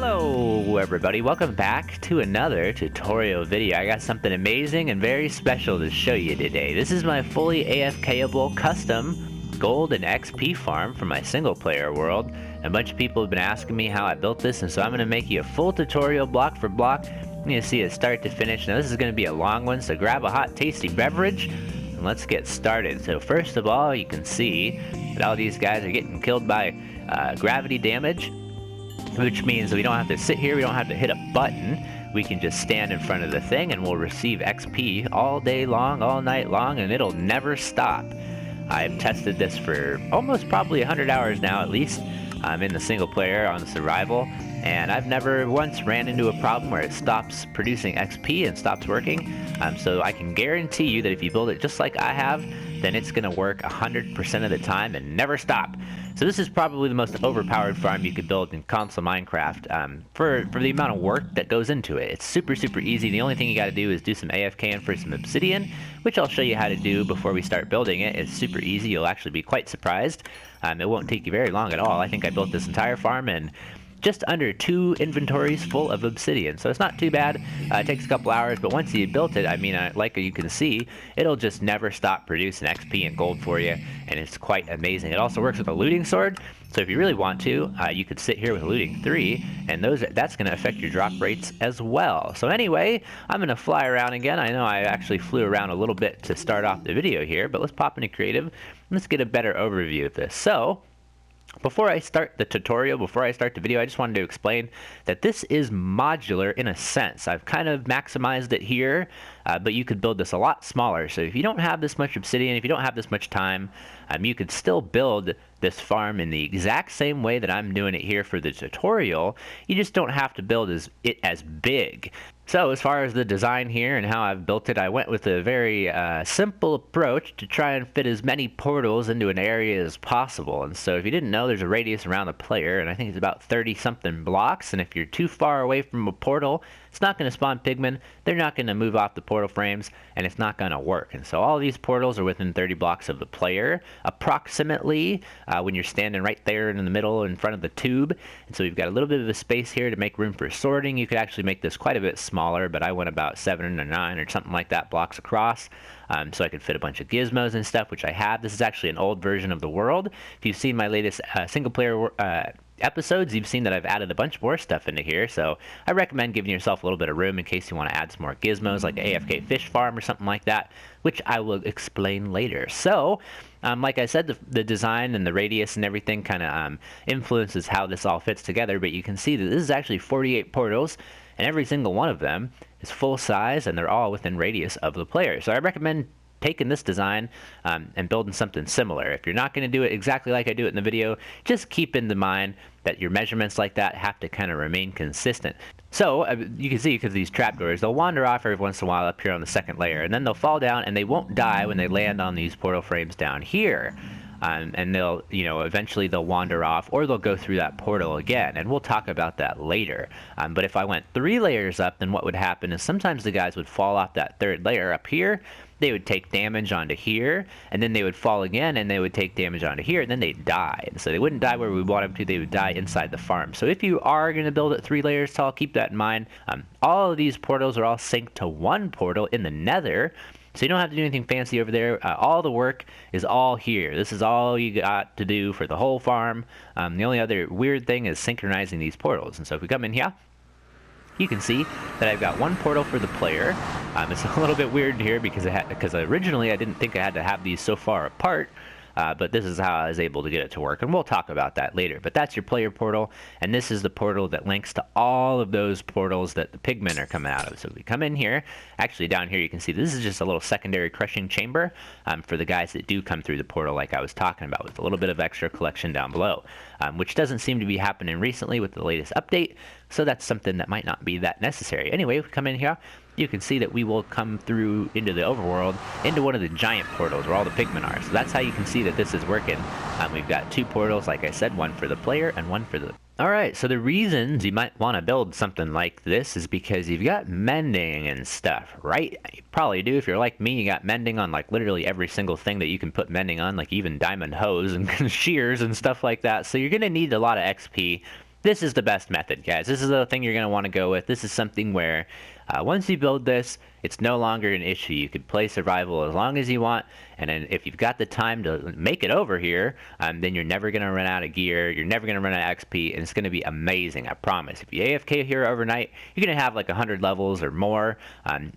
Hello everybody, welcome back to another tutorial video. I got something amazing and very special to show you today. This is my fully AFK-able custom gold and XP farm for my single player world. A bunch of people have been asking me how I built this, and so I'm going to make you a full tutorial block for block. You're going to see it start to finish. Now this is going to be a long one, so grab a hot tasty beverage and let's get started. So first of all, you can see that all these guys are getting killed by gravity damage, which means we don't have to sit here, we don't have to hit a button. We can just stand in front of the thing and we'll receive XP all day long, all night long, and it'll never stop. I've tested this for almost probably 100 hours now at least. I'm in the single player on survival, and I've never once ran into a problem where it stops producing XP and stops working. So I can guarantee you that if you build it just like I have, then it's going to work 100% of the time and never stop. So this is probably the most overpowered farm you could build in console Minecraft for the amount of work that goes into it. It's super easy. The only thing you got to do is do some AFKing for some obsidian, which I'll show you how to do before we start building it. It's super easy. You'll actually be quite surprised. It won't take you very long at all. I think I built this entire farm in just under 2 inventories full of obsidian, so it's not too bad. It takes a couple hours, but once you built it, I mean, like you can see, it'll just never stop producing XP and gold for you, and it's quite amazing. It also works with a looting sword, so if you really want to, you could sit here with a looting 3, and that's going to affect your drop rates as well. So anyway, I'm going to fly around again. I know I actually flew around a little bit to start off the video here, but let's pop into creative, and let's get a better overview of this. So before I start the tutorial, before I start the video, I just wanted to explain that this is modular in a sense. I've kind of maximized it here, but you could build this a lot smaller. So if you don't have this much obsidian, if you don't have this much time, you could still build this farm in the exact same way that I'm doing it here for the tutorial. You just don't have to build it as big. So as far as the design here and how I've built it, I went with a very simple approach to try and fit as many portals into an area as possible. And so if you didn't know, there's a radius around the player, and I think it's about 30-something blocks. And if you're too far away from a portal, it's not going to spawn pigmen, they're not going to move off the portal frames, and it's not going to work. And so all these portals are within 30 blocks of the player, approximately, when you're standing right there in the middle in front of the tube. And so we've got a little bit of a space here to make room for sorting. You could actually make this quite a bit smaller, but I went about 7 or 9 or something like that blocks across, so I could fit a bunch of gizmos and stuff, which I have. This is actually an old version of the world. If you've seen my latest single player episodes, you've seen that I've added a bunch more stuff into here, so I recommend giving yourself a little bit of room in case you want to add some more gizmos, like AFK fish farm or something like that, which I will explain later. So like I said, the design and the radius and everything kind of influences how this all fits together, but you can see that this is actually 48 portals, and every single one of them is full size, and they're all within radius of the player. So I recommend taking this design and building something similar. If you're not going to do it exactly like I do it in the video, just keep in mind that your measurements like that have to kind of remain consistent. So you can see, because these trapdoors, they'll wander off every once in a while up here on the second layer, and then they'll fall down, and they won't die when they land on these portal frames down here. And they'll, eventually they'll wander off, or they'll go through that portal again, and we'll talk about that later. But if I went 3 layers up, then what would happen is sometimes the guys would fall off that 3rd layer up here, they would take damage onto here, and then they would fall again, and they would take damage onto here, and then they'd die. And so they wouldn't die where we want them to, they would die inside the farm. So if you are going to build it 3 layers tall, keep that in mind. All of these portals are all synced to one portal in the nether, so you don't have to do anything fancy over there. All the work is all here. This is all you got to do for the whole farm. The only other weird thing is synchronizing these portals. And so if we come in here, you can see that I've got one portal for the player. It's a little bit weird here because originally I didn't think I had to have these so far apart. But this is how I was able to get it to work, and we'll talk about that later. But that's your player portal, and this is the portal that links to all of those portals that the pigmen are coming out of. So if we come in here, actually down here you can see this is just a little secondary crushing chamber for the guys that do come through the portal like I was talking about, with a little bit of extra collection down below, which doesn't seem to be happening recently with the latest update, so that's something that might not be that necessary. Anyway, if we come in here, you can see that we will come through into the overworld, into one of the giant portals where all the pigmen are. So that's how you can see that this is working. We've got 2 portals, like I said, one for the player and one for the... Alright, so the reasons you might want to build something like this is because you've got mending and stuff, right? You probably do. If you're like me, you got mending on like literally every single thing that you can put mending on, like even diamond hose and shears and stuff like that. So you're going to need a lot of XP This is the best method, guys. This is the thing you're going to want to go with. This is something where once you build this, it's no longer an issue. You could play survival as long as you want, and then if you've got the time to make it over here, then you're never going to run out of gear, you're never going to run out of XP, and it's going to be amazing, I promise. If you AFK here overnight, you're going to have like 100 levels or more.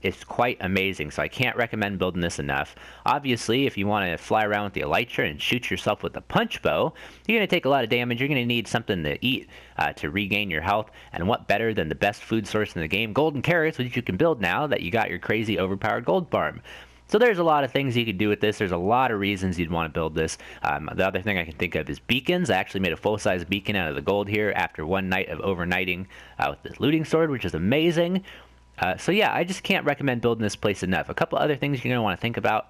It's quite amazing, so I can't recommend building this enough. Obviously, if you want to fly around with the elytra and shoot yourself with a punch bow, you're going to take a lot of damage. You're going to need something to eat to regain your health, and what better than the best food source in the game, golden carrots, which you can build now that you got your crazy overpowered gold farm. So there's a lot of things you could do with this. There's a lot of reasons you'd want to build this. The other thing I can think of is beacons. I actually made a full-size beacon out of the gold here after one night of overnighting with this looting sword, which is amazing. So yeah, I just can't recommend building this place enough. A couple other things you're going to want to think about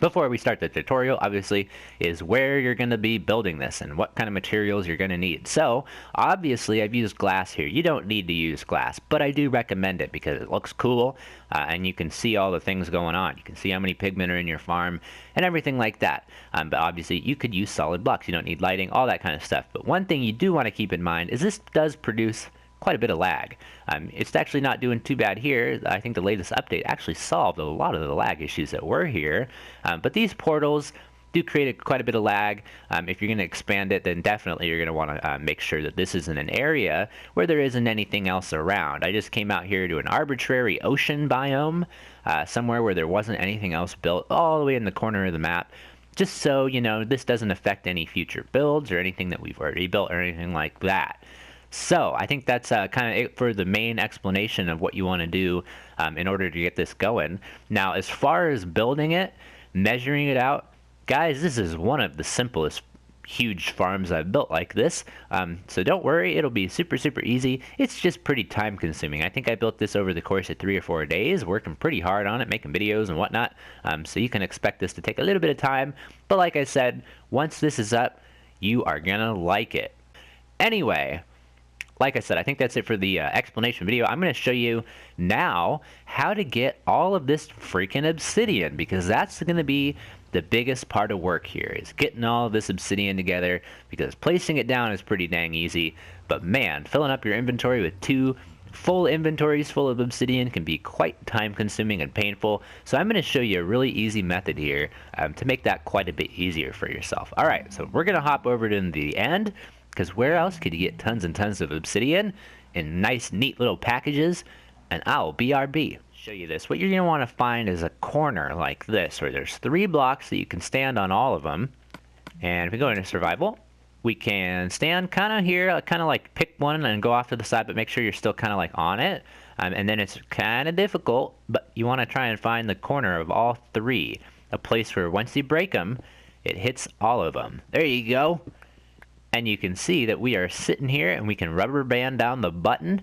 before we start the tutorial, obviously, is where you're going to be building this and what kind of materials you're going to need. So, obviously, I've used glass here. You don't need to use glass, but I do recommend it because it looks cool, and you can see all the things going on. You can see how many pigmen are in your farm and everything like that. But obviously, you could use solid blocks. You don't need lighting, all that kind of stuff. But one thing you do want to keep in mind is this does produce quite a bit of lag. It's actually not doing too bad here. I think the latest update actually solved a lot of the lag issues that were here. But these portals do create quite a bit of lag. If you're going to expand it, then definitely you're going to want to make sure that this is in an area where there isn't anything else around. I just came out here to an arbitrary ocean biome, somewhere where there wasn't anything else built, all the way in the corner of the map, just so, you know, this doesn't affect any future builds or anything that we've already built or anything like that. So I think that's kind of it for the main explanation of what you want to do in order to get this going. Now, as far as building it, measuring it out, guys, this is one of the simplest huge farms I've built like this. So don't worry, it'll be super, super easy. It's just pretty time consuming. I think I built this over the course of 3 or 4 days, working pretty hard on it, making videos and whatnot. So you can expect this to take a little bit of time. But like I said, once this is up, you are gonna like it. Anyway, like I said, I think that's it for the explanation video. I'm going to show you now how to get all of this freaking obsidian, because that's going to be the biggest part of work here, is getting all of this obsidian together, because placing it down is pretty dang easy. But man, filling up your inventory with 2 full inventories full of obsidian can be quite time consuming and painful. So I'm going to show you a really easy method here to make that quite a bit easier for yourself. Alright, so we're going to hop over to the end, because where else could you get tons and tons of obsidian in nice, neat little packages? And I'll BRB. Show you this. What you're going to want to find is a corner like this, where there's 3 blocks that you can stand on all of them. And if we go into survival, we can stand kind of here, kind of like pick one and go off to the side, but make sure you're still kind of like on it. And then it's kind of difficult, but you want to try and find the corner of all 3. A place where once you break them, it hits all of them. There you go. And you can see that we are sitting here and we can rubber band down the button,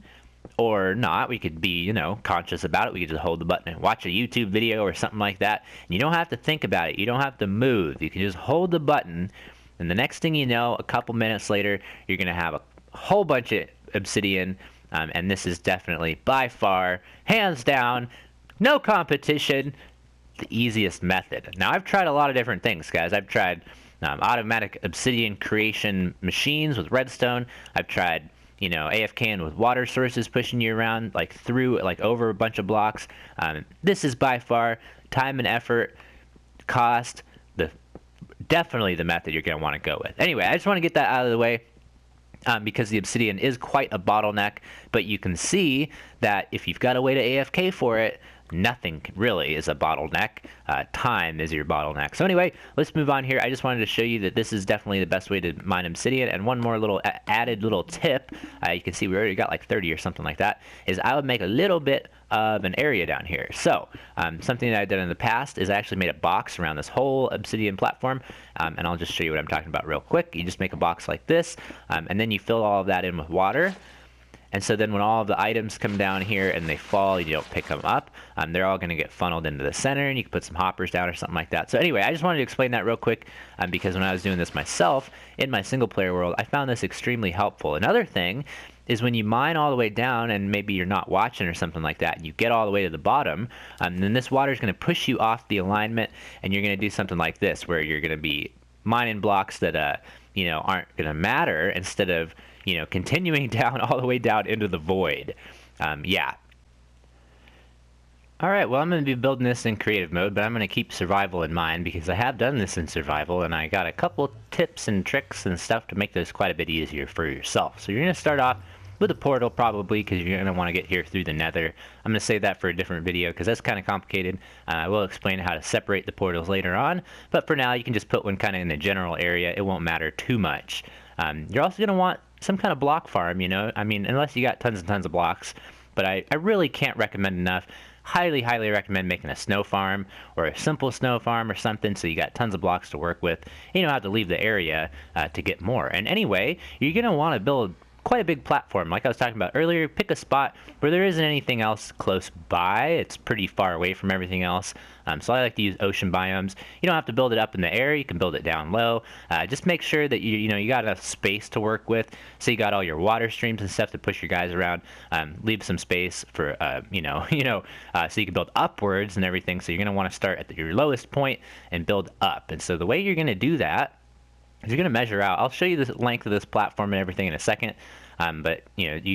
or not. We could be, you know, conscious about it. We could just hold the button and watch a YouTube video or something like that. And you don't have to think about it. You don't have to move. You can just hold the button, and the next thing you know, a couple minutes later, you're going to have a whole bunch of obsidian. And this is definitely, by far, hands down, no competition, the easiest method. Now, I've tried a lot of different things, guys. I've tried automatic obsidian creation machines with redstone. I've tried, you know, AFKing with water sources pushing you around, like through, like over a bunch of blocks. This is by far, time and effort, cost, definitely the method you're going to want to go with. Anyway, I just want to get that out of the way. Because the obsidian is quite a bottleneck, but you can see that if you've got a way to AFK for it, nothing really is a bottleneck. Time is your bottleneck. So anyway, let's move on here. I just wanted to show you that this is definitely the best way to mine obsidian. And one more little added little tip, you can see we already got like 30 or something like that, is I would make a little bit of an area down here. So something that I've done in the past is I actually made a box around this whole obsidian platform, and I'll just show you what I'm talking about real quick. You just make a box like this, and then you fill all of that in with water. And so then when all of the items come down here and they fall, you don't pick them up, they're all going to get funneled into the center, and you can put some hoppers down or something like that. So anyway, I just wanted to explain that real quick, because when I was doing this myself in my single player world, I found this extremely helpful. Another thing is when you mine all the way down and maybe you're not watching or something like that, and you get all the way to the bottom, then this water is going to push you off the alignment, and you're going to do something like this, where you're going to be mining blocks that you know, aren't going to matter, instead of you know, continuing down all the way down into the void. Yeah. Alright, well I'm going to be building this in creative mode, but I'm going to keep survival in mind because I have done this in survival and I got a couple tips and tricks and stuff to make this quite a bit easier for yourself. So you're going to start off with a portal probably because you're going to want to get here through the nether. I'm going to save that for a different video because that's kind of complicated. I will explain how to separate the portals later on, but for now you can just put one kind of in the general area. It won't matter too much. You're also going to want some kind of block farm, you know, I mean, unless you got tons and tons of blocks, but I really can't recommend enough. Highly recommend making a snow farm or a simple snow farm or something so you got tons of blocks to work with. You don't have to leave the area to get more. And anyway, you're going to want to build quite a big platform. Like I was talking about earlier, pick a spot where there isn't anything else close by. It's pretty far away from everything else. So I like to use ocean biomes. You don't have to build it up in the air. You can build it down low. Just make sure that you got enough space to work with. So you got all your water streams and stuff to push your guys around. Leave some space for so you can build upwards and everything. So you're gonna want to start at your lowest point and build up. And so the way you're gonna do that is you're gonna measure out. I'll show you the length of this platform and everything in a second. But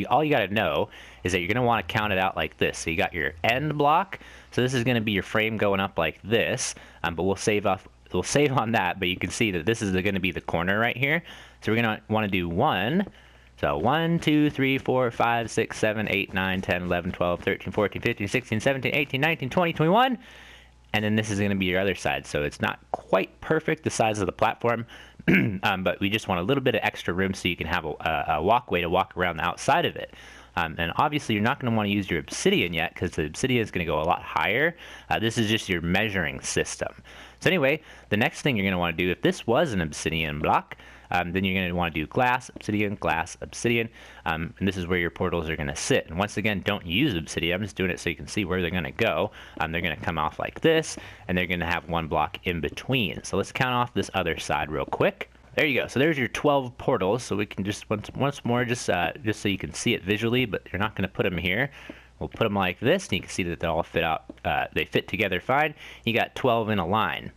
all you got to know is that you're going to want to count it out like this. So you got your end block. So this is going to be your frame going up like this. But we'll save on that. But you can see that this is going to be the corner right here. So we're going to want to do 1. So 1, 2, 3, 4, 5, 6, 7, 8, 9, 10, 11, 12, 13, 14, 15, 16, 17, 18, 19, 20, 21. And then this is going to be your other side. So it's not quite perfect, the size of the platform, but we just want a little bit of extra room so you can have a walkway to walk around the outside of it. And obviously you're not going to want to use your obsidian yet because the obsidian is going to go a lot higher. This is just your measuring system. So anyway, the next thing you're going to want to do, if this was an obsidian block, then you're going to want to do glass, obsidian, and this is where your portals are going to sit. And once again, don't use obsidian. I'm just doing it so you can see where they're going to go. They're going to come off like this, and they're going to have one block in between. So let's count off this other side real quick. There you go. So there's your 12 portals. So we can just once more, just so you can see it visually, but you're not going to put them here. We'll put them like this, and you can see that they all fit out. They fit together fine. You got 12 in a line.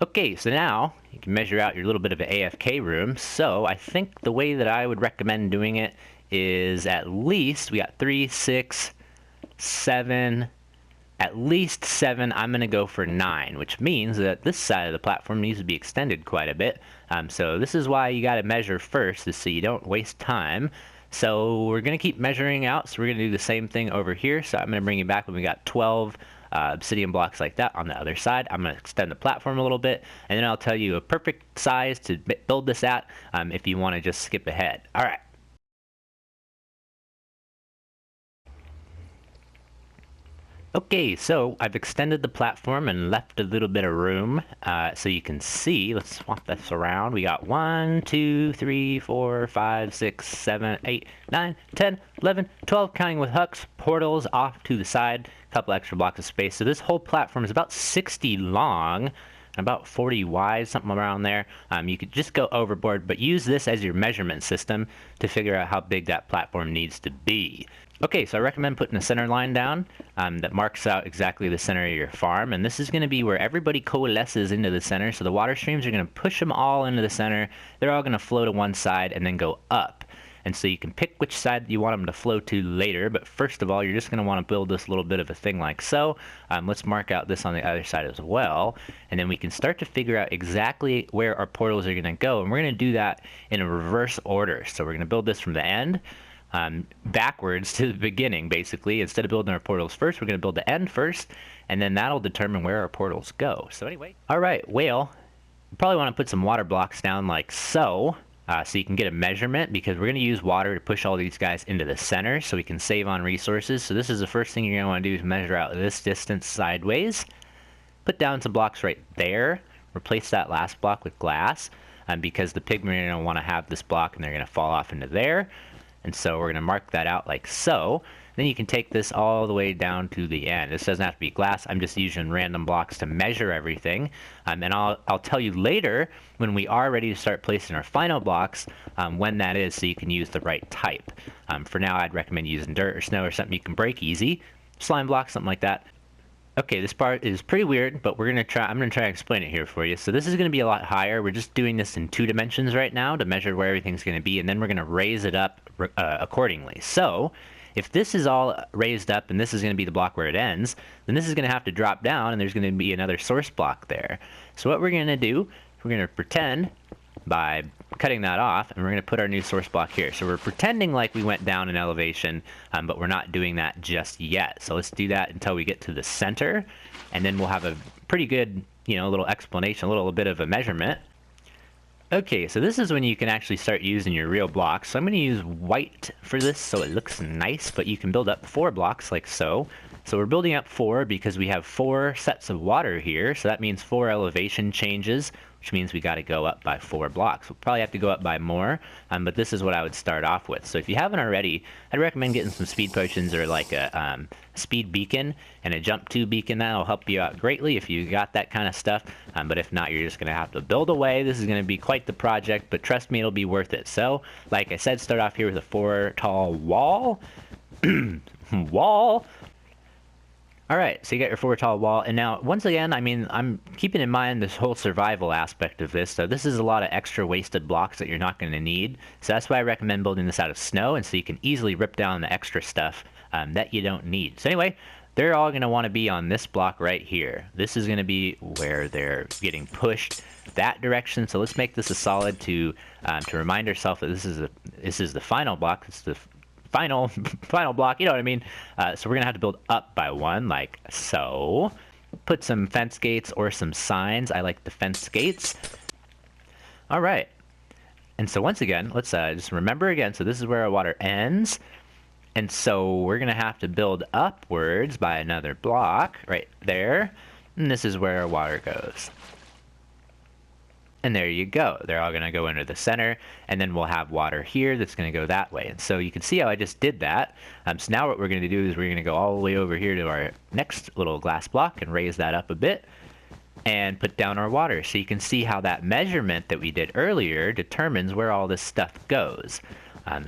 Okay, so now you can measure out your little bit of an AFK room. So I think the way that I would recommend doing it is at least, we got 3, 6, 7, at least 7. I'm going to go for 9, which means that this side of the platform needs to be extended quite a bit. So this is why you got to measure first, is so you don't waste time. So we're going to keep measuring out. So we're going to do the same thing over here. So I'm going to bring you back when we got 12 obsidian blocks like that on the other side. I'm going to extend the platform a little bit, and then I'll tell you a perfect size to build this at if you want to just skip ahead. All right. Okay, so I've extended the platform and left a little bit of room so you can see. Let's swap this around. We got 1, 2, 3, 4, 5, 6, 7, 8, 9, 10, 11, 12, counting with hooks, portals off to the side, a couple extra blocks of space. So this whole platform is about 60 long, about 40 wide, something around there. You could just go overboard, but use this as your measurement system to figure out how big that platform needs to be. Okay, so I recommend putting a center line down that marks out exactly the center of your farm, and this is going to be where everybody coalesces into the center. So the water streams are going to push them all into the center. They're all going to flow to one side and then go up. And so you can pick which side you want them to flow to later, but first of all, you're just going to want to build this little bit of a thing like so. Let's mark out this on the other side as well, and then we can start to figure out exactly where our portals are going to go, and we're going to do that in a reverse order. So we're going to build this from the end backwards to the beginning, basically. Instead of building our portals first, we're going to build the end first, and then that'll determine where our portals go. So anyway, all right, well, you probably want to put some water blocks down like so. So you can get a measurement, because we're going to use water to push all these guys into the center so we can save on resources. So this is the first thing you're going to want to do, is measure out this distance sideways. Put down some blocks right there. Replace that last block with glass, because the pigmen are going to want to have this block and they're going to fall off into there. And so we're going to mark that out like so. Then you can take this all the way down to the end. This doesn't have to be glass. I'm just using random blocks to measure everything. And I'll tell you later when we are ready to start placing our final blocks when that is, so you can use the right type. For now, I'd recommend using dirt or snow or something you can break easy. Slime block, something like that. Okay, this part is pretty weird, but I'm gonna try to explain it here for you. So this is gonna be a lot higher. We're just doing this in 2 dimensions right now to measure where everything's gonna be, and then we're gonna raise it up accordingly. So if this is all raised up and this is gonna be the block where it ends, then this is gonna have to drop down and there's gonna be another source block there. So what we're gonna do, we're gonna pretend by cutting that off, and we're going to put our new source block here. So we're pretending like we went down in elevation, but we're not doing that just yet. So let's do that until we get to the center, and then we'll have a pretty good, little explanation, a little bit of a measurement. Okay, so this is when you can actually start using your real blocks. So I'm going to use white for this so it looks nice, but you can build up 4 blocks like so. So we're building up 4 because we have 4 sets of water here, so that means 4 elevation changes, which means we got to go up by 4 blocks. We'll probably have to go up by more, but this is what I would start off with. So if you haven't already, I'd recommend getting some speed potions or like a speed beacon and a jump 2 beacon. That'll help you out greatly if you got that kind of stuff, but if not, you're just going to have to build away. This is going to be quite the project, but trust me, it'll be worth it. So, like I said, start off here with a 4 tall wall. Wall! Alright, so you got your 4 tall wall, and now, once again, I'm keeping in mind this whole survival aspect of this, so this is a lot of extra wasted blocks that you're not going to need, so that's why I recommend building this out of snow, and so you can easily rip down the extra stuff that you don't need. So anyway, they're all going to want to be on this block right here. This is going to be where they're getting pushed that direction, so let's make this a solid to remind ourselves that this is the final block. It's the final block, you know what I mean? So we're gonna have to build up by 1, like so. Put some fence gates or some signs. I like the fence gates. All right. And so once again, let's just remember again. So this is where our water ends. And so we're gonna have to build upwards by another block right there. And this is where our water goes. And there you go. They're all going to go into the center, and then we'll have water here that's going to go that way. And so you can see how I just did that. So now what we're going to do is we're going to go all the way over here to our next little glass block and raise that up a bit and put down our water. So you can see how that measurement that we did earlier determines where all this stuff goes.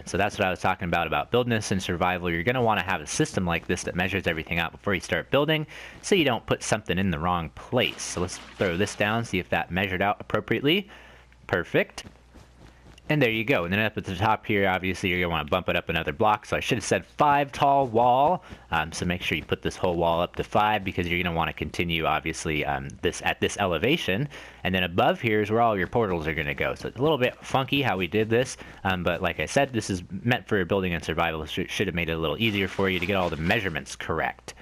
So that's what I was talking about building this in survival. You're going to want to have a system like this that measures everything out before you start building, so you don't put something in the wrong place. So let's throw this down, see if that measured out appropriately. Perfect. And there you go. And then up at the top here, obviously you're going to want to bump it up another block. So I should have said 5 tall wall. So make sure you put this whole wall up to 5, because you're going to want to continue, obviously, this at this elevation. And then above here is where all your portals are going to go. So it's a little bit funky how we did this. But like I said, this is meant for building and survival. It should have made it a little easier for you to get all the measurements correct.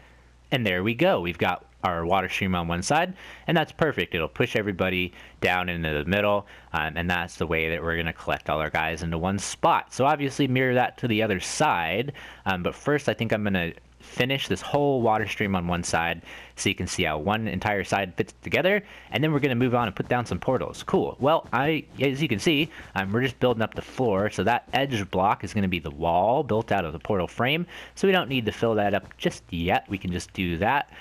And there we go. We've got our water stream on one side, and that's perfect. It'll push everybody down into the middle, and that's the way that we're going to collect all our guys into one spot. So obviously mirror that to the other side, but first I think I'm going to finish this whole water stream on one side so you can see how one entire side fits together, and then we're going to move on and put down some portals. Cool. Well, as you can see, we're just building up the floor, so that edge block is going to be the wall built out of the portal frame, so we don't need to fill that up just yet. We can just do that,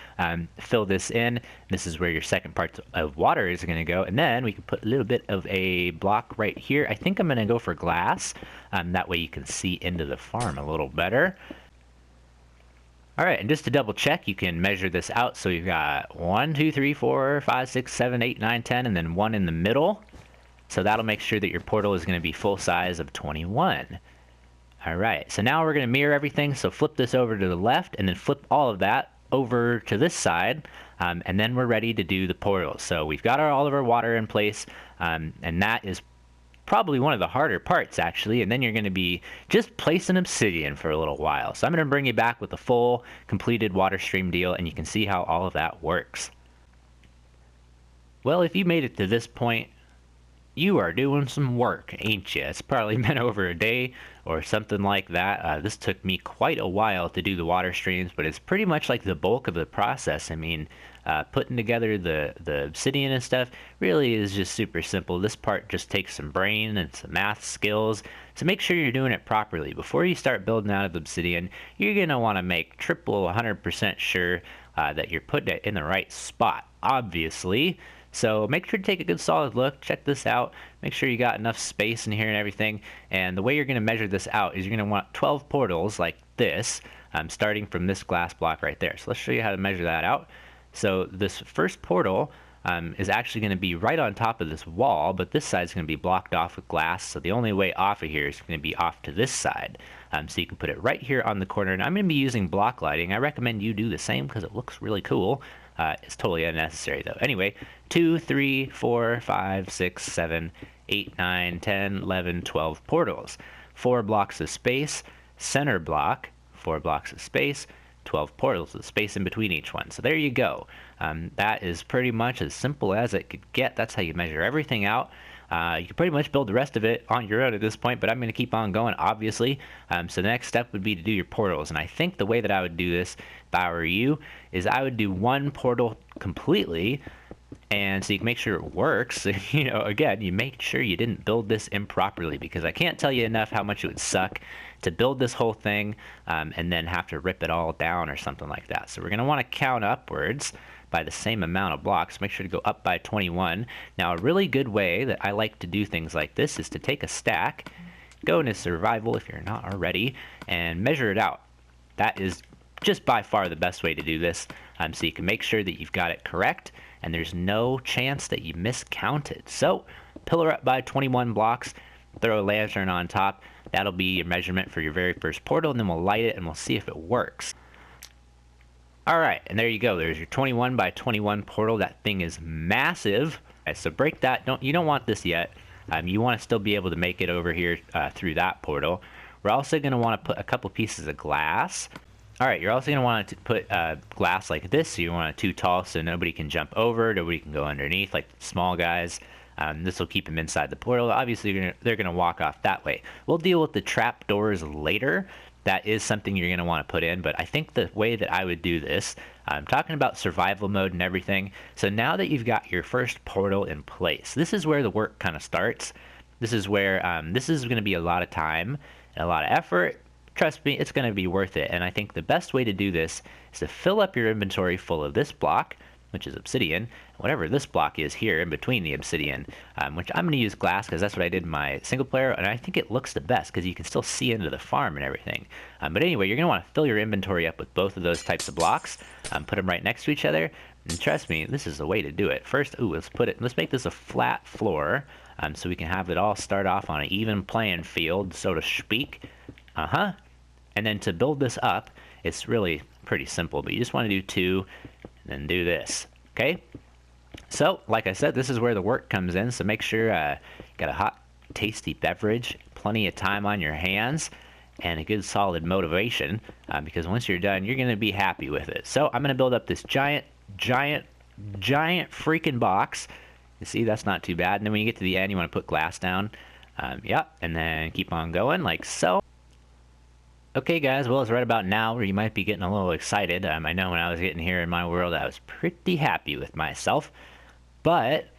fill this in. This is where your second part of water is going to go, and then we can put a little bit of a block right here. I think I'm going to go for glass, that way you can see into the farm a little better. Alright, and just to double check, you can measure this out. So you've got 1, 2, 3, 4, 5, 6, 7, 8, 9, 10, and then 1 in the middle. So that'll make sure that your portal is going to be full size of 21. Alright, so now we're going to mirror everything. So flip this over to the left, and then flip all of that over to this side. And then we're ready to do the portals. So we've got all of our water in place, and that is probably one of the harder parts, actually, and then you're going to be just placing obsidian for a little while. So I'm going to bring you back with a full completed water stream deal, and you can see how all of that works. Well, if you made it to this point, you are doing some work, ain't you? It's probably been over a day or something like that. This took me quite a while to do the water streams, but it's pretty much like the bulk of the process. I mean, putting together the obsidian and stuff really is just super simple. This part just takes some brain and some math skills. So make sure you're doing it properly. Before you start building out of the obsidian, you're going to want to make triple 100% sure that you're putting it in the right spot, obviously. So make sure to take a good solid look, check this out, make sure you got enough space in here and everything. And the way you're going to measure this out is you're going to want 12 portals like this, starting from this glass block right there. So let's show you how to measure that out. So this first portal is actually going to be right on top of this wall, but this side is going to be blocked off with glass, so the only way off of here is going to be off to this side. So you can put it right here on the corner, and I'm going to be using block lighting. I recommend you do the same because it looks really cool. It's totally unnecessary though. Anyway, 2, 3, 4, 5, 6, 7, 8, 9, 10, 11, 12 portals. 4 blocks of space, center block, 4 blocks of space, 12 portals with space in between each one. So there you go. That is pretty much as simple as it could get. That's how you measure everything out. You can pretty much build the rest of it on your own at this point, but I'm going to keep on going, obviously. So the next step would be to do your portals. And I think the way that I would do this, if I were you, is I would do 1 portal completely, and so you can make sure it works. You know, again, you make sure you didn't build this improperly, because I can't tell you enough how much it would suck to build this whole thing and then have to rip it all down or something like that. So we're going to want to count upwards by the same amount of blocks. Make sure to go up by 21. Now, a really good way that I like to do things like this is to take a stack, go into survival if you're not already, and measure it out. That is just by far the best way to do this, so you can make sure that you've got it correct and there's no chance that you miscounted. So pillar up by 21 blocks, throw a lantern on top. That'll be your measurement for your very first portal, and then we'll light it and we'll see if it works. Alright, and there you go. There's your 21 by 21 portal. That thing is massive. Okay, so break that. You don't want this yet. You want to still be able to make it over here through that portal. We're also going to want to put a couple pieces of glass. Alright, you're also going to want to put glass like this, so you want it too tall so nobody can jump over, nobody can go underneath, like the small guys. This will keep them inside the portal. Obviously, they're going to walk off that way. We'll deal with the trap doors later. That is something you're going to want to put in, but I think the way that I would do this, I'm talking about survival mode and everything. So now that you've got your first portal in place, this is where the work kind of starts. This is where this is going to be a lot of time and a lot of effort. Trust me, it's going to be worth it. And I think the best way to do this is to fill up your inventory full of this block, which is obsidian, whatever this block is here in between the obsidian, which I'm going to use glass because that's what I did in my single player, and I think it looks the best because you can still see into the farm and everything. But anyway, you're going to want to fill your inventory up with both of those types of blocks, put them right next to each other, and trust me, this is the way to do it. First, let's make this a flat floor, so we can have it all start off on an even playing field, so to speak. And then to build this up, it's really pretty simple, but you just want to do 2, and then do this, okay? So, like I said, this is where the work comes in, so make sure you got a hot, tasty beverage, plenty of time on your hands, and a good solid motivation, because once you're done, you're going to be happy with it. So, I'm going to build up this giant freaking box. You see, that's not too bad. And then when you get to the end, you want to put glass down. Yep, and then keep on going, like so. Okay guys, well, it's right about now where you might be getting a little excited. I know when I was getting here in my world, I was pretty happy with myself. But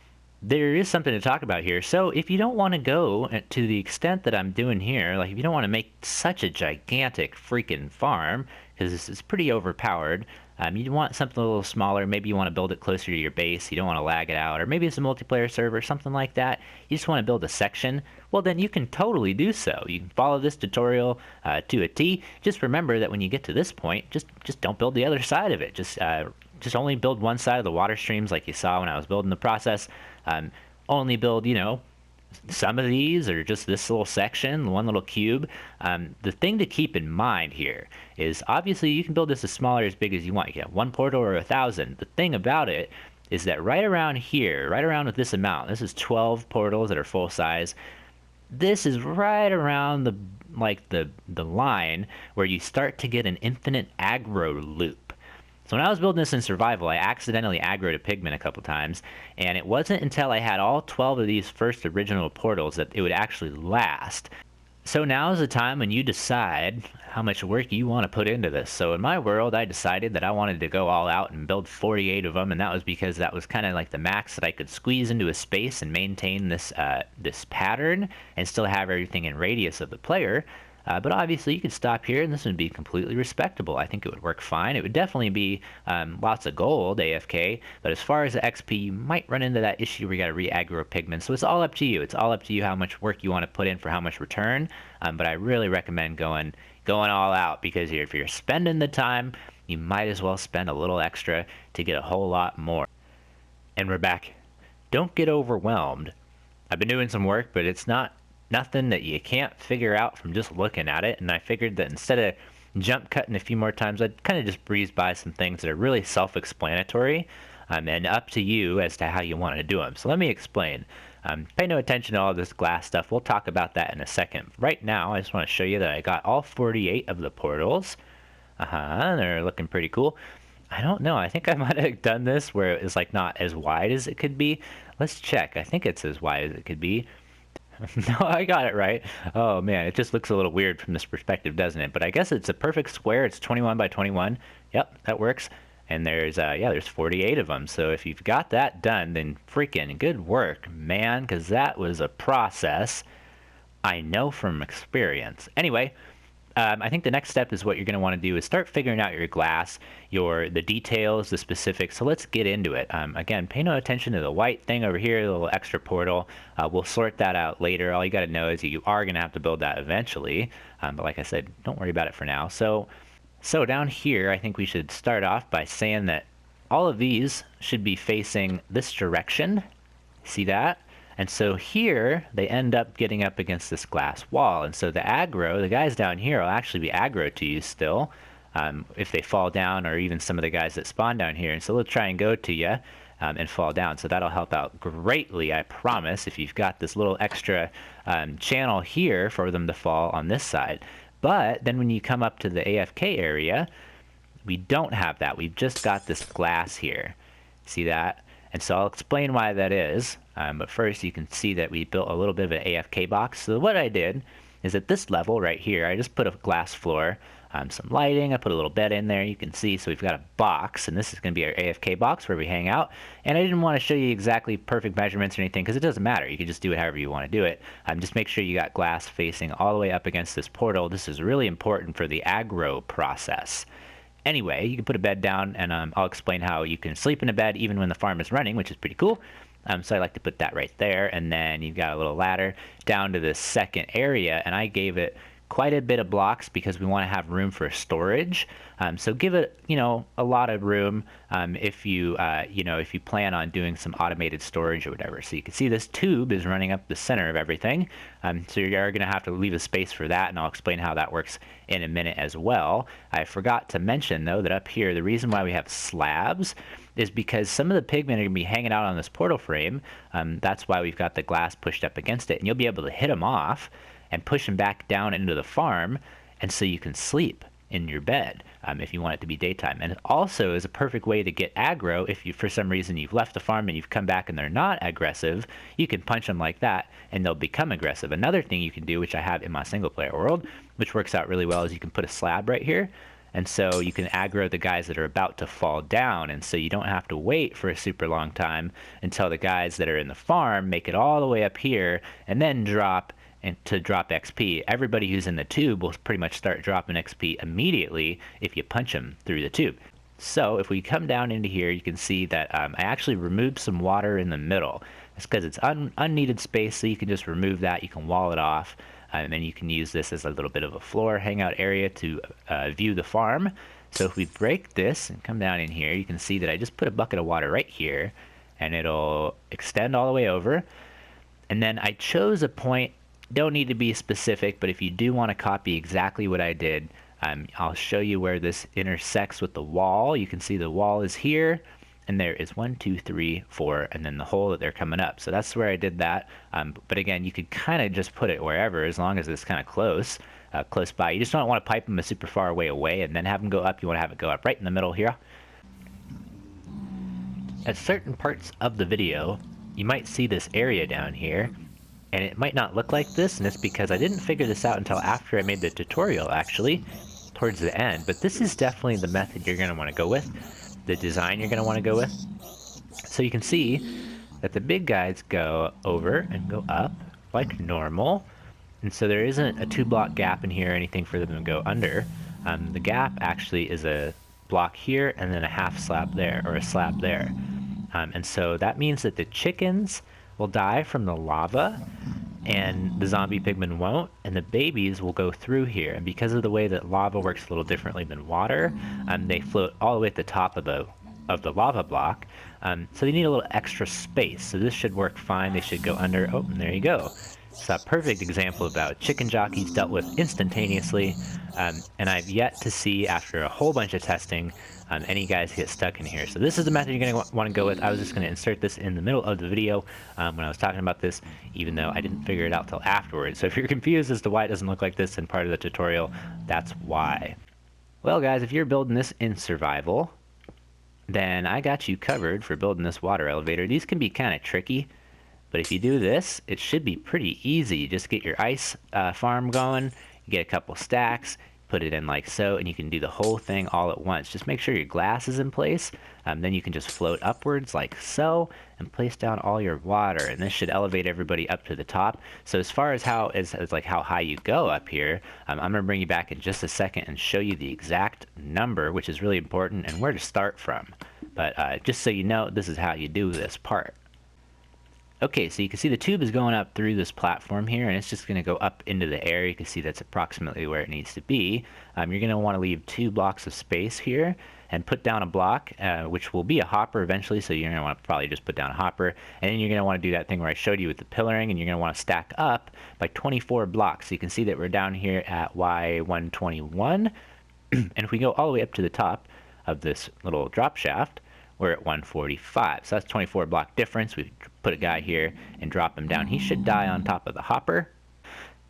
there is something to talk about here. So if you don't want to go to the extent that I'm doing here, like if you don't want to make such a gigantic freaking farm, because this is pretty overpowered, you want something a little smaller. Maybe you want to build it closer to your base. You don't want to lag it out. Or maybe it's a multiplayer server, something like that. You just want to build a section. Well, then you can totally do so. You can follow this tutorial to a T. Just remember that when you get to this point, just don't build the other side of it. Just only build one side of the water streams like you saw when I was building the process. Only build, you know, some of these, or just this little section, one little cube. The thing to keep in mind here is obviously you can build this as small or as big as you want. You can have 1 portal or 1,000. The thing about it is that right around here, right around with this amount, this is 12 portals that are full size. This is right around the line where you start to get an infinite aggro loop. So when I was building this in survival, I accidentally aggroed a pigmen a couple times, and it wasn't until I had all 12 of these first original portals that it would actually last. So now is the time when you decide how much work you want to put into this. So in my world, I decided that I wanted to go all out and build 48 of them, and that was because that was kind of like the max that I could squeeze into a space and maintain this pattern and still have everything in radius of the player. But obviously you could stop here and this would be completely respectable. I think it would work fine. It would definitely be lots of gold, AFK, but as far as the XP, you might run into that issue where you gotta re-aggro pigmen. So it's all up to you. It's all up to you how much work you want to put in for how much return. But I really recommend going, going all out, because if you're spending the time, you might as well spend a little extra to get a whole lot more. And we're back. Don't get overwhelmed. I've been doing some work, but it's nothing that you can't figure out from just looking at it, and I figured that instead of jump cutting a few more times, I'd kind of just breeze by some things that are really self-explanatory, and up to you as to how you want to do them. So let me explain. Pay no attention to all this glass stuff. We'll talk about that in a second. Right now, I just want to show you that I got all 48 of the portals. They're looking pretty cool. I don't know. I think I might have done this where it was like not as wide as it could be. Let's check. I think it's as wide as it could be. No, I got it right. Oh man, it just looks a little weird from this perspective, doesn't it? But I guess it's a perfect square. It's 21 by 21. Yep, that works. And there's there's 48 of them. So if you've got that done, then freaking good work, man, because that was a process I know from experience. Anyway, I think the next step is what you're going to want to do is start figuring out your glass, the details, the specifics. So let's get into it. Again, pay no attention to the white thing over here, the little extra portal. We'll sort that out later. All you got to know is you are going to have to build that eventually. But like I said, don't worry about it for now. So down here, I think we should start off by saying that all of these should be facing this direction. See that? And so here, they end up getting up against this glass wall. And so the aggro, the guys down here will actually be aggro to you still, if they fall down, or even some of the guys that spawn down here. And so they'll try and go to you and fall down. So that'll help out greatly, I promise, if you've got this little extra channel here for them to fall on this side. But then when you come up to the AFK area, we don't have that. We've just got this glass here. See that? And so I'll explain why that is. But first you can see that we built a little bit of an AFK box. So what I did is at this level right here, I just put a glass floor, some lighting, I put a little bed in there, you can see. So we've got a box, and this is going to be our AFK box where we hang out. And I didn't want to show you exactly perfect measurements or anything, because it doesn't matter. You can just do it however you want to do it. Just make sure you got glass facing all the way up against this portal. This is really important for the aggro process. Anyway, you can put a bed down, and I'll explain how you can sleep in a bed even when the farm is running, which is pretty cool. So I like to put that right there, and then you've got a little ladder down to this second area, and I gave it quite a bit of blocks because we want to have room for storage. So give it, a lot of room if you plan on doing some automated storage or whatever. So you can see this tube is running up the center of everything. So you're going to have to leave a space for that, and I'll explain how that works in a minute as well. I forgot to mention, though, that up here, the reason why we have slabs is because some of the pigmen are going to be hanging out on this portal frame. That's why we've got the glass pushed up against it, and you'll be able to hit them off and push them back down into the farm, and so you can sleep in your bed if you want it to be daytime. And it also is a perfect way to get aggro. If you, for some reason, you've left the farm and you've come back and they're not aggressive, you can punch them like that and they'll become aggressive. Another thing you can do, which I have in my single player world, which works out really well, is you can put a slab right here. And so you can aggro the guys that are about to fall down, and so you don't have to wait for a super long time until the guys that are in the farm make it all the way up here and then drop XP. Everybody who's in the tube will pretty much start dropping XP immediately if you punch them through the tube. So if we come down into here, you can see that I actually removed some water in the middle. It's because it's unneeded space, so you can just remove that. You can wall it off. And then you can use this as a little bit of a floor hangout area to view the farm. So if we break this and come down in here, you can see that I just put a bucket of water right here, and it'll extend all the way over. And then I chose a point, don't need to be specific, but if you do want to copy exactly what I did, I'll show you where this intersects with the wall. You can see the wall is here, and there is 1, 2, 3, 4, and then the hole that they're coming up. So that's where I did that. But again, you could kind of just put it wherever, as long as it's kind of close by. You just don't want to pipe them a super far away and then have them go up. You want to have it go up right in the middle here. At certain parts of the video, you might see this area down here, and it might not look like this, and it's because I didn't figure this out until after I made the tutorial, actually, towards the end. But this is definitely the method you're going to want to go with. The design you're going to want to go with. So you can see that the big guys go over and go up like normal, and so there isn't a 2-block gap in here or anything for them to go under. The gap actually is a block here and then a half slab there, or a slab there. And so that means that the chickens will die from the lava, and the zombie pigmen won't, and the babies will go through here. And because of the way that lava works a little differently than water, they float all the way at the top of the lava block. So they need a little extra space. So this should work fine. They should go under. Oh, and there you go. It's a perfect example of how chicken jockeys dealt with instantaneously. And I've yet to see, after a whole bunch of testing, any guys get stuck in here. So this is the method you're going to want to go with. I was just going to insert this in the middle of the video when I was talking about this, even though I didn't figure it out till afterwards. So if you're confused as to why it doesn't look like this in part of the tutorial, that's why. Well guys, if you're building this in survival, then I got you covered for building this water elevator. These can be kind of tricky, but if you do this, it should be pretty easy. You just get your ice farm going, you get a couple stacks, put it in like so, and you can do the whole thing all at once. Just make sure your glass is in place, then you can just float upwards like so, and place down all your water, and this should elevate everybody up to the top. So as far as how high you go up here, I'm going to bring you back in just a second and show you the exact number, which is really important, and where to start from. But just so you know, this is how you do this part. Okay, so you can see the tube is going up through this platform here, and it's just going to go up into the air. You can see that's approximately where it needs to be. You're going to want to leave 2 blocks of space here and put down a block, which will be a hopper eventually, so you're going to want to probably just put down a hopper. And then you're going to want to do that thing where I showed you with the pillaring, and you're going to want to stack up by 24 blocks. So you can see that we're down here at Y121, and if we go all the way up to the top of this little drop shaft, we're at 145. So that's 24 block difference. We put a guy here and drop him down. He should die on top of the hopper.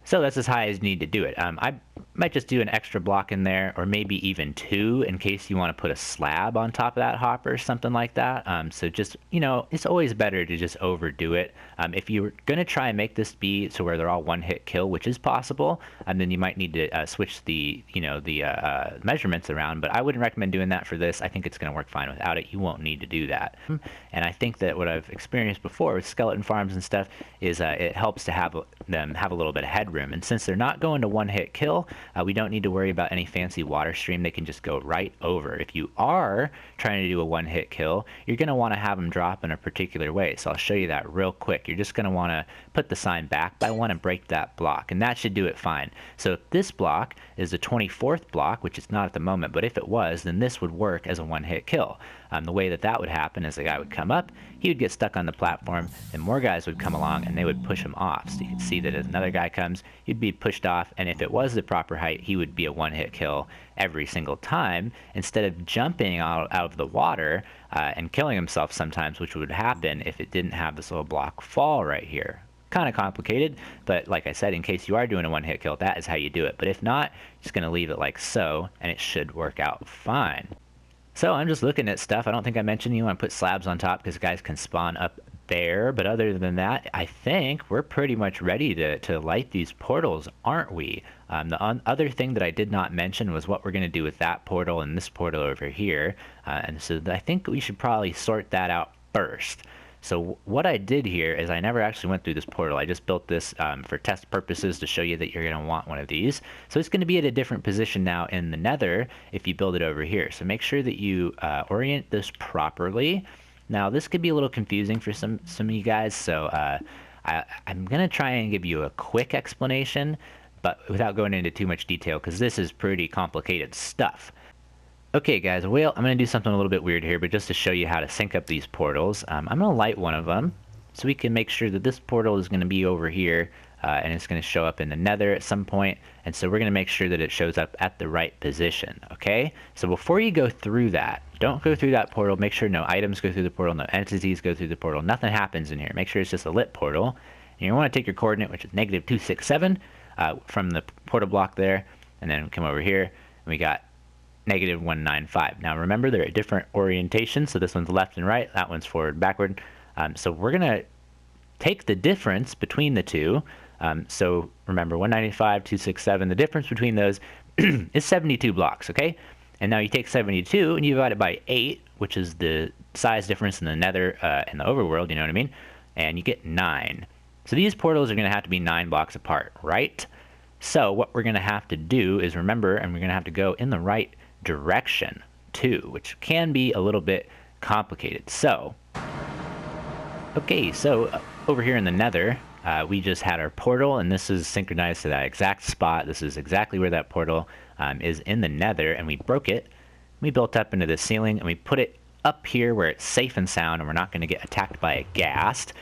So that's as high as you need to do it. I might just do an extra block in there, or maybe even 2 in case you want to put a slab on top of that hopper, something like that. So just, you know, it's always better to just overdo it. If you're going to try and make this be so where they're all one-hit kill, which is possible, then you might need to switch the, measurements around, but I wouldn't recommend doing that for this. I think it's going to work fine without it. You won't need to do that. And I think that what I've experienced before with skeleton farms and stuff is it helps to have them have a little bit of headroom. And since they're not going to one-hit kill, we don't need to worry about any fancy water stream. They can just go right over. If you are trying to do a one-hit kill, you're going to want to have them drop in a particular way. So I'll show you that real quick. You're just going to want to put the sign back by 1 and break that block, and that should do it fine. So if this block is the 24th block, which it's not at the moment, but if it was, then this would work as a one-hit kill. The way that would happen is the guy would come up, he would get stuck on the platform, and more guys would come along and they would push him off. So you can see that as another guy comes, he'd be pushed off, and if it was the proper height, he would be a one-hit kill every single time, instead of jumping out of the water and killing himself sometimes, which would happen if it didn't have this little block fall right here. Kind of complicated, but like I said, in case you are doing a one-hit kill, that is how you do it. But if not, just going to leave it like so, and it should work out fine. So I'm just looking at stuff. I don't think I mentioned you want to put slabs on top because guys can spawn up there, but other than that, I think we're pretty much ready to light these portals, aren't we? The other thing that I did not mention was what we're going to do with that portal and this portal over here, and so I think we should probably sort that out first. So what I did here is I never actually went through this portal. I just built this for test purposes to show you that you're going to want one of these. So it's going to be at a different position now in the nether if you build it over here. So make sure that you orient this properly. Now this could be a little confusing for some of you guys, so I'm going to try and give you a quick explanation, but without going into too much detail because this is pretty complicated stuff. Okay guys, well, I'm going to do something a little bit weird here, but just to show you how to sync up these portals, I'm going to light one of them so we can make sure that this portal is going to be over here and it's going to show up in the nether at some point, and so we're going to make sure that it shows up at the right position, okay? So before you go through that, don't go through that portal, make sure no items go through the portal, no entities go through the portal, nothing happens in here. Make sure it's just a lit portal, and you want to take your coordinate, which is -267 from the portal block there, and then come over here, and we got -195. Now remember, they're at different orientations, so this one's left and right, that one's forward and backward. So we're going to take the difference between the two. So remember, 195, 267, the difference between those is 72 blocks, okay? And now you take 72 and you divide it by 8, which is the size difference in the nether and the overworld, you know what I mean? And you get 9. So these portals are going to have to be 9 blocks apart, right? So what we're going to have to do is remember, and we're going to have to go in the right direction too, which can be a little bit complicated. So, okay, so over here in the nether, we just had our portal, and this is synchronized to that exact spot. This is exactly where that portal is in the nether, and we broke it. We built up into the ceiling, and we put it up here where it's safe and sound, and we're not going to get attacked by a ghast.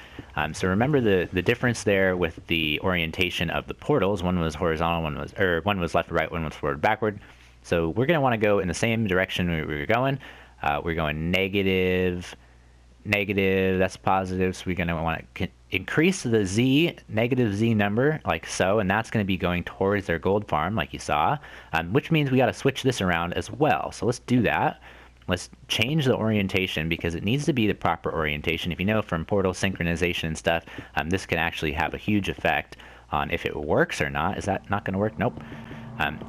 So remember the difference there with the orientation of the portals. One was horizontal, one was left to right, one was forward backward. So we're going to want to go in the same direction we were going. We're going negative, that's positive, so we're going to want to increase the z, negative z number, like so, and that's going to be going towards their gold farm, like you saw, which means we got to switch this around as well. So let's do that. Let's change the orientation because it needs to be the proper orientation. If you know from portal synchronization and stuff, this can actually have a huge effect on if it works or not. Is that not going to work? Nope.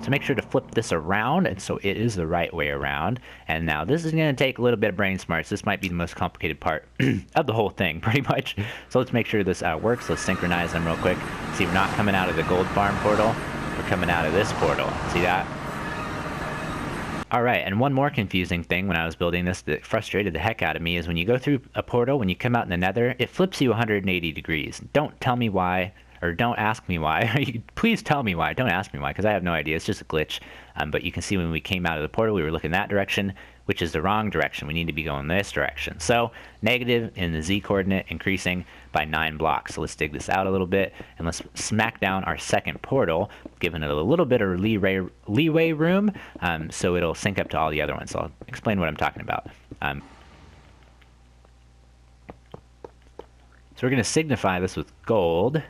So make sure to flip this around, and so it is the right way around. And now this is going to take a little bit of brain smarts. This might be the most complicated part of the whole thing, pretty much. So let's make sure this works. Let's synchronize them real quick. See, we're not coming out of the gold farm portal. We're coming out of this portal. See that? Alright, and one more confusing thing when I was building this that frustrated the heck out of me is when you go through a portal, when you come out in the nether, it flips you 180 degrees. Don't tell me why. Or don't ask me why. Please tell me why. Don't ask me why, because I have no idea. It's just a glitch. But you can see when we came out of the portal, we were looking that direction, which is the wrong direction. We need to be going this direction. So negative in the z-coordinate, increasing by 9 blocks. So let's dig this out a little bit, and let's smack down our second portal, giving it a little bit of leeway room, so it'll sync up to all the other ones. So I'll explain what I'm talking about. So we're going to signify this with gold,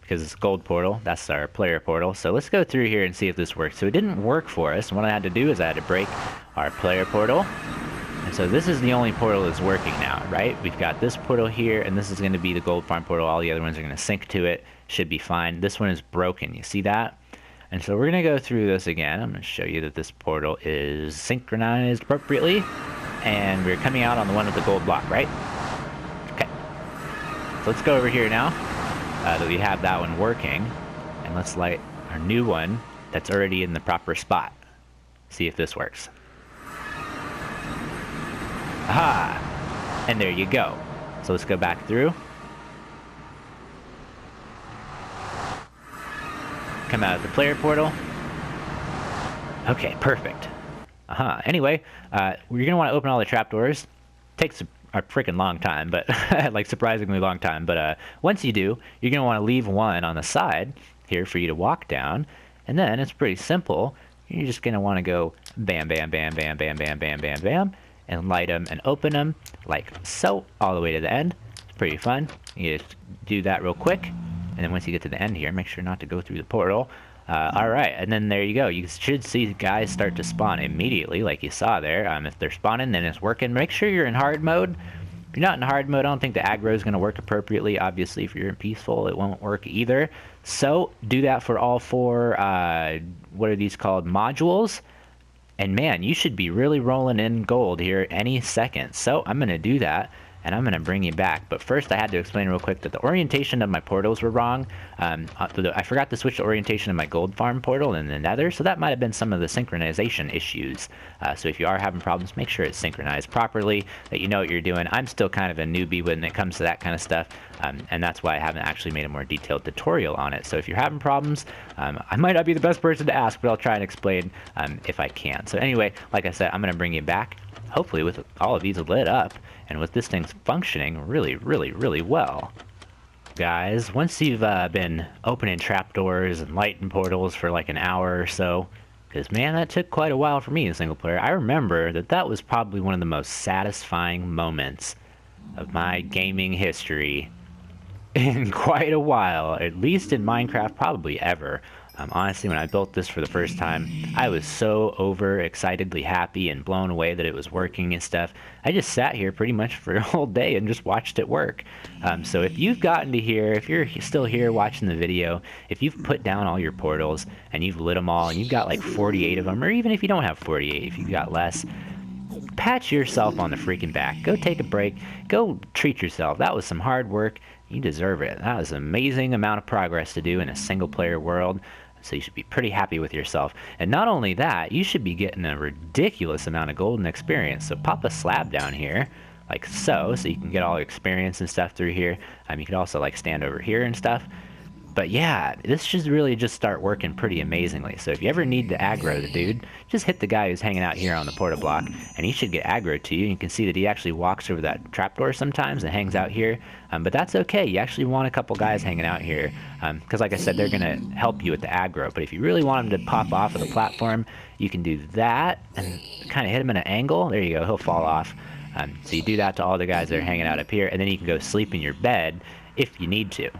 because it's gold portal. That's our player portal. So let's go through here and see if this works. So it didn't work for us. What I had to do is I had to break our player portal. And so this is the only portal that's working now, right? We've got this portal here, and this is going to be the gold farm portal. All the other ones are going to sync to it. Should be fine. This one is broken. You see that? And so we're going to go through this again. I'm going to show you that this portal is synchronized appropriately. And we're coming out on the one with the gold block, right? Okay. So let's go over here now. That we have that one working, and let's light our new one that's already in the proper spot. See if this works. Aha! And there you go. So let's go back through. Come out of the player portal. Okay, perfect. Aha. Anyway, you're going to want to open all the trapdoors. Takes a freaking long time, but like surprisingly long time. But once you do, you're going to want to leave one on the side here for you to walk down. And then it's pretty simple. You're just going to want to go bam, bam, bam, bam, bam, bam, bam, bam, bam, and light them and open them like so all the way to the end. It's pretty fun. You just do that real quick. And then once you get to the end here, make sure not to go through the portal. Alright, and then there you go. You should see guys start to spawn immediately, like you saw there. If they're spawning, then it's working. Make sure you're in hard mode. If you're not in hard mode, I don't think the aggro is going to work appropriately. Obviously, if you're in peaceful, it won't work either. So, do that for all 4, what are these called, modules. And man, you should be really rolling in gold here any second. So, I'm going to do that. And I'm going to bring you back. But first, I had to explain real quick that the orientation of my portals were wrong. I forgot to switch the orientation of my gold farm portal in the nether, so that might have been some of the synchronization issues. So if you are having problems, make sure it's synchronized properly, that you know what you're doing. I'm still kind of a newbie when it comes to that kind of stuff, and that's why I haven't actually made a more detailed tutorial on it. So if you're having problems, I might not be the best person to ask, but I'll try and explain if I can. So anyway, like I said, I'm going to bring you back, hopefully with all of these lit up, and with this thing's functioning really, really, really well. Guys, once you've been opening trapdoors and lighting portals for like an hour or so, because man, that took quite a while for me in single player, I remember that was probably one of the most satisfying moments of my gaming history in quite a while, at least in Minecraft, probably ever. Honestly, when I built this for the first time, I was so over-excitedly happy and blown away that it was working and stuff. I just sat here pretty much for a whole day and just watched it work. So if you've gotten to here, if you're still here watching the video, if you've put down all your portals and you've lit them all and you've got like 48 of them, or even if you don't have 48, if you've got less, pat yourself on the freaking back. Go take a break. Go treat yourself. That was some hard work. You deserve it. That was an amazing amount of progress to do in a single-player world. So you should be pretty happy with yourself. And not only that, you should be getting a ridiculous amount of golden experience. So pop a slab down here. like so you can get all your experience and stuff through here. You can also like stand over here and stuff. But yeah, this should really just start working pretty amazingly. So if you ever need to aggro the dude, just hit the guy who's hanging out here on the porta block, and he should get aggro to you. You can see that he actually walks over that trapdoor sometimes and hangs out here. But that's okay. You actually want a couple guys hanging out here, because like I said, they're going to help you with the aggro. But if you really want him to pop off of the platform, you can do that and kind of hit him at an angle. There you go. He'll fall off. So you do that to all the guys that are hanging out up here, and then you can go sleep in your bed if you need to.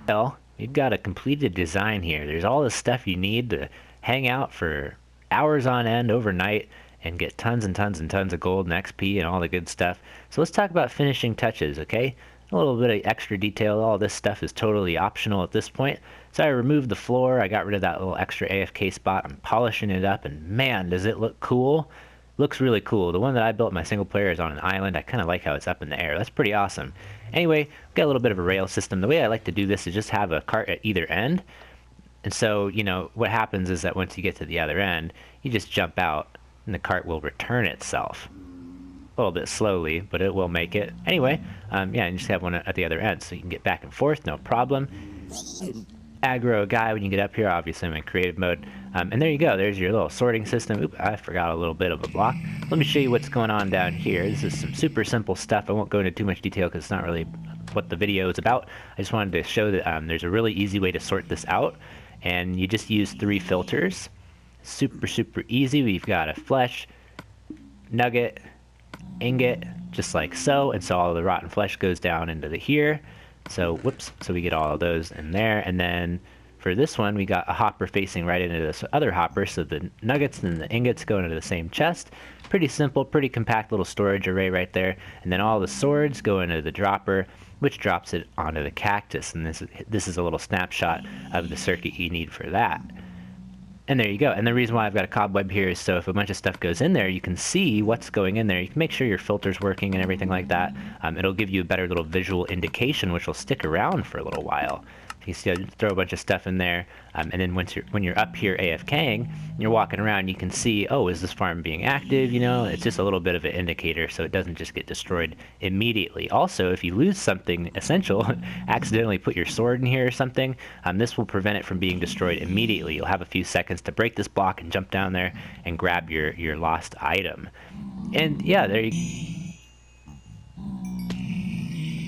Well, you've got a completed design here. There's all the stuff you need to hang out for hours on end overnight and get tons and tons and tons of gold and XP and all the good stuff. So let's talk about finishing touches, okay? A little bit of extra detail. All this stuff is totally optional at this point. So I removed the floor. I got rid of that little extra AFK spot. I'm polishing it up, and man, does it look cool. Looks really cool. The one that I built my single player is on an island. I kind of like how it's up in the air. That's pretty awesome. Anyway, we've got a little bit of a rail system. The way I like to do this is just have a cart at either end. And so, you know, what happens is that once you get to the other end, you just jump out and the cart will return itself. A little bit slowly, but it will make it. Anyway, yeah, and just have one at the other end so you can get back and forth, no problem. Aggro a guy when you get up here. Obviously I'm in creative mode, and there you go. There's your little sorting system. Oop, I forgot a little bit of a block. Let me show you what's going on down here. This is some super simple stuff. I won't go into too much detail because it's not really what the video is about. I just wanted to show that there's a really easy way to sort this out, and you just use 3 filters. Super easy. We've got a flesh, nugget, ingot, just like so, and so all the rotten flesh goes down into the here. So, whoops, so we get all of those in there, and then for this one, we got a hopper facing right into this other hopper, so the nuggets and the ingots go into the same chest. Pretty simple, pretty compact little storage array right there, and then all the swords go into the dropper, which drops it onto the cactus, and this is a little snapshot of the circuit you need for that. And there you go. And the reason why I've got a cobweb here is so if a bunch of stuff goes in there, you can see what's going in there. You can make sure your filter's working and everything like that. It'll give you a better little visual indication, which will stick around for a little while. You see, throw a bunch of stuff in there, and then when you're up here AFKing, and you're walking around, you can see, oh, is this farm being active? You know, it's just a little bit of an indicator, so it doesn't just get destroyed immediately. Also, if you lose something essential, accidentally put your sword in here or something, this will prevent it from being destroyed immediately. You'll have a few seconds to break this block and jump down there and grab your lost item. And yeah, there you.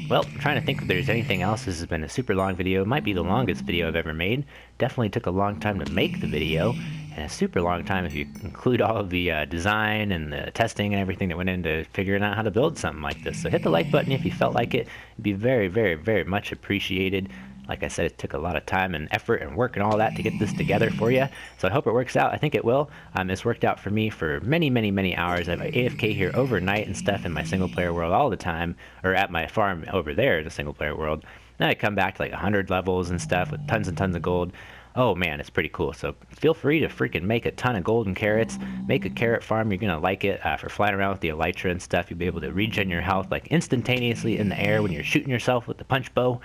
Well, I'm trying to think if there's anything else. This has been a super long video. It might be the longest video I've ever made. Definitely took a long time to make the video, and a super long time if you include all of the design and the testing and everything that went into figuring out how to build something like this. So hit the like button if you felt like it. It'd be very much appreciated. Like I said, it took a lot of time and effort and work and all that to get this together for you. So I hope it works out. I think it will. It's worked out for me for many hours. I'm AFK here overnight and stuff in my single player world all the time, or at my farm over there in the single player world. Then I come back to like 100 levels and stuff with tons and tons of gold. Oh man, it's pretty cool. So feel free to freaking make a ton of golden carrots. Make a carrot farm. You're going to like it for flying around with the elytra and stuff. You'll be able to regen your health like instantaneously in the air when you're shooting yourself with the punch bow.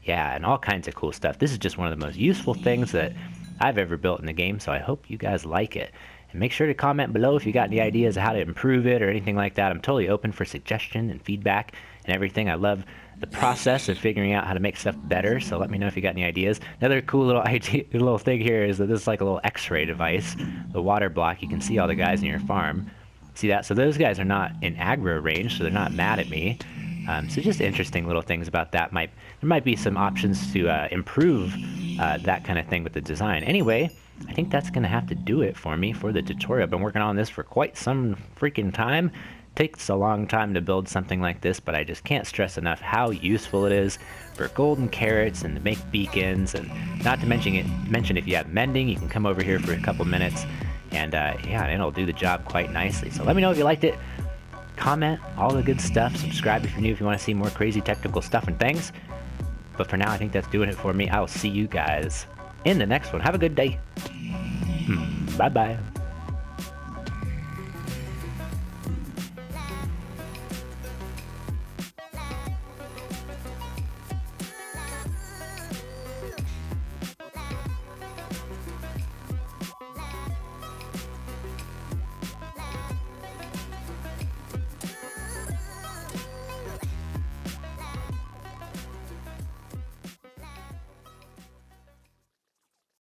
Yeah, and all kinds of cool stuff. This is just one of the most useful things that I've ever built in the game, so I hope you guys like it. And make sure to comment below if you got any ideas of how to improve it or anything like that. I'm totally open for suggestion and feedback and everything. I love the process of figuring out how to make stuff better, so let me know if you got any ideas. Another cool little thing here is that this is like a little x-ray device. The water block, you can see all the guys in your farm. See that? So those guys are not in aggro range, so they're not mad at me. So just interesting little things about that. There might be some options to improve that kind of thing with the design. Anyway, I think that's going to have to do it for me for the tutorial. I've been working on this for quite some freaking time. Takes a long time to build something like this, but I just can't stress enough how useful it is for golden carrots and to make beacons, and not to mention if you have mending, you can come over here for a couple minutes, and yeah, it'll do the job quite nicely. So let me know if you liked it. Comment, all the good stuff. Subscribe if you're new if you want to see more crazy technical stuff and things. But for now, I think that's doing it for me. I'll see you guys in the next one. Have a good day. Bye-bye.